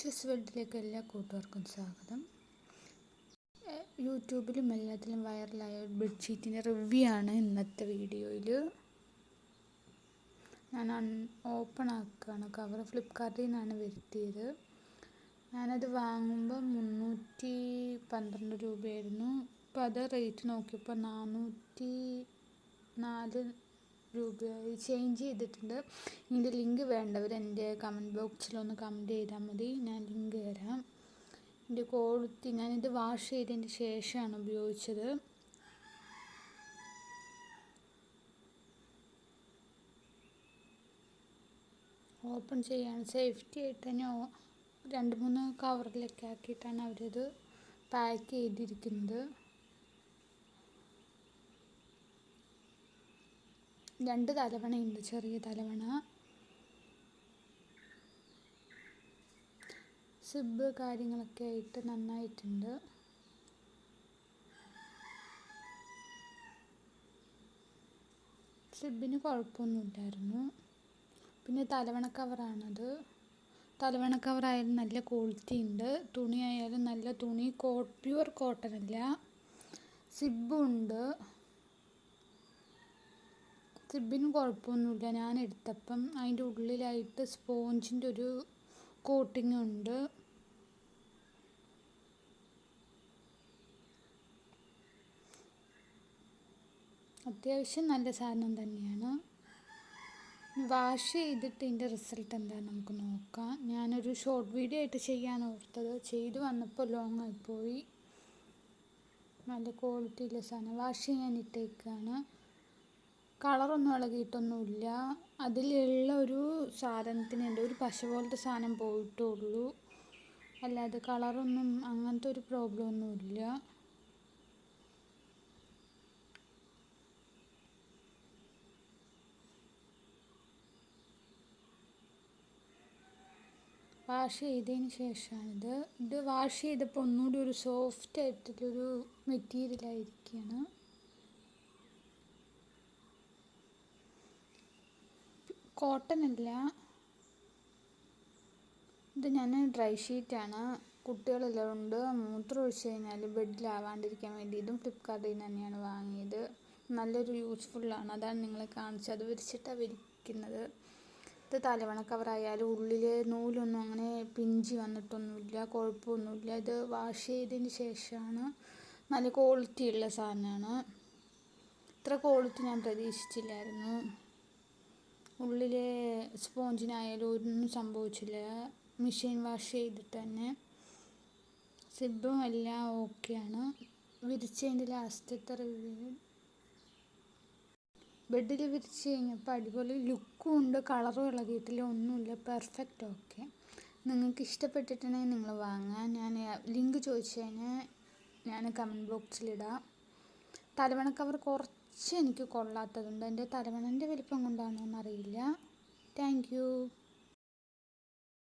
Lucius വേൾഡിലേക്ക് എല്ലാ കൂട്ടുകാർക്കും സ്വാഗതം. യൂട്യൂബിലും എല്ലാത്തിലും വൈറലായ ഒരു ബെഡ്ഷീറ്റിൻ്റെ റിവ്യൂ ആണ് ഇന്നത്തെ വീഡിയോയിൽ. ഞാൻ ഓപ്പൺ ആക്കുകയാണ്. കവർ ഫ്ലിപ്കാർട്ടിൽ നിന്നാണ് വരുത്തിയത്. ഞാനത് വാങ്ങുമ്പോൾ 312 രൂപയായിരുന്നു. ഇപ്പോൾ അത് റേറ്റ് നോക്കിയപ്പോൾ 404 രൂപയായി ചേഞ്ച് ചെയ്തിട്ടുണ്ട്. ഇതിൻ്റെ ലിങ്ക് വേണ്ടവർ എൻ്റെ കമൻറ്റ് ബോക്സിലൊന്ന് കമൻറ്റ് ചെയ്താൽ മതി, ഞാൻ ലിങ്ക് തരാം. ഇതിൻ്റെ ക്വാളിറ്റി, ഞാനിത് വാഷ് ചെയ്തതിന് ശേഷമാണ് ഉപയോഗിച്ചത്. ഓപ്പൺ ചെയ്യാൻ സേഫ്റ്റി ആയിട്ട് തന്നെ 2-3 കവറിലൊക്കെ ആക്കിയിട്ടാണ് അവരത് പാക്ക് ചെയ്തിരിക്കുന്നത്. 2 തലവണയുണ്ട്, ചെറിയ തലവണ. സിബ് കാര്യങ്ങളൊക്കെ ആയിട്ട് നന്നായിട്ടുണ്ട്. സിബിന് കുഴപ്പമൊന്നുമില്ലായിരുന്നു. പിന്നെ തലവണ കവറാണത്. തലവണ കവറായാലും നല്ല ക്വാളിറ്റി ഉണ്ട്. തുണിയായാലും നല്ല തുണി, പ്യുവർ കോട്ടൺ അല്ല. സിബും ഉണ്ട്. സിബിന് കുഴപ്പമൊന്നുമില്ല. ഞാൻ എടുത്തപ്പം അതിൻ്റെ ഉള്ളിലായിട്ട് സ്പോഞ്ചിൻ്റെ ഒരു കോട്ടിങ് ഉണ്ട്. അത്യാവശ്യം നല്ല സാധനം തന്നെയാണ്. വാഷ് ചെയ്തിട്ട് ഇതിൻ്റെ റിസൾട്ട് എന്താണെന്ന് നമുക്ക് നോക്കാം. ഞാനൊരു ഷോർട്ട് വീഡിയോ ആയിട്ട് ചെയ്യാൻ ഓർത്തത്, ചെയ്ത് വന്നപ്പോൾ ലോങ് ആയിപ്പോയി. നല്ല ക്വാളിറ്റിയുള്ള സാധനം. വാഷ് ചെയ്യാൻ ഇട്ടേക്കാണ്. കളറൊന്നും ഇളകിയിട്ടൊന്നുമില്ല. അതിലുള്ള ഒരു സാധനത്തിന് ഒരു പശ പോലത്തെ സാധനം പോയിട്ടുള്ളൂ. അല്ലാതെ കളറൊന്നും അങ്ങനത്തെ ഒരു പ്രോബ്ലം ഒന്നുമില്ല. വാഷ് ചെയ്തതിന് ശേഷമാണിത്. ഇത് വാഷ് ചെയ്തപ്പോൾ ഒന്നുകൂടി ഒരു സോഫ്റ്റ് ആയിട്ടുള്ളൊരു മെറ്റീരിയലായിരിക്കുകയാണ്. കോട്ടൺ അല്ല, ഇത് ഞാൻ ഡ്രൈ ഷീറ്റാണ്. കുട്ടികളെല്ലാം ഉണ്ട്. മൂത്രം ഒഴിച്ച് കഴിഞ്ഞാൽ ബെഡിലാവാണ്ടിരിക്കാൻ വേണ്ടി ഇതും ഫ്ലിപ്കാർട്ടിൽ നിന്ന് തന്നെയാണ് വാങ്ങിയത്. നല്ലൊരു യൂസ്ഫുള്ളാണ്, അതാണ് നിങ്ങളെ കാണിച്ചത്. അത് വിരിച്ചിട്ടാണ് വിരിക്കുന്നത്. ഇത് തലവണ കവറായാലും ഉള്ളിൽ നൂലൊന്നും അങ്ങനെ പിഞ്ചി വന്നിട്ടൊന്നുമില്ല, കുഴപ്പമൊന്നുമില്ല. ഇത് വാഷ് ചെയ്തതിന് ശേഷമാണ്. നല്ല ക്വാളിറ്റി ഉള്ള സാധനമാണ്. ഇത്ര ക്വാളിറ്റി ഞാൻ പ്രതീക്ഷിച്ചില്ലായിരുന്നു. ഉള്ളിലെ സ്പോഞ്ചിനായാലും ഒന്നും സംഭവിച്ചില്ല. മെഷീൻ വാഷ് ചെയ്തിട്ട് തന്നെ. സിബും എല്ലാം ഓക്കെയാണ്. വിരിച്ചതിൻ്റെ ലാസ്റ്റത്തെ റിവ്യൂ, ബെഡിൽ വിരിച്ച് കഴിഞ്ഞപ്പോൾ അടിപൊളി ലുക്കും ഉണ്ട്. കളറും ഇളകിയിട്ടില്ല, ഒന്നുമില്ല. Perfect okay. നിങ്ങൾക്ക് ഇഷ്ടപ്പെട്ടിട്ടുണ്ടെങ്കിൽ നിങ്ങൾ വാങ്ങാൻ. ഞാൻ ലിങ്ക് ചോദിച്ചു കഴിഞ്ഞാൽ ഞാൻ കമൻറ്റ് ബോക്സിലിടാം. തലവണ കവർ കുറച്ച് എനിക്ക് കൊള്ളാത്തതുണ്ട്. എൻ്റെ തലവണൻ്റെ വലിപ്പം കൊണ്ടാണോ എന്നറിയില്ല. Thank you.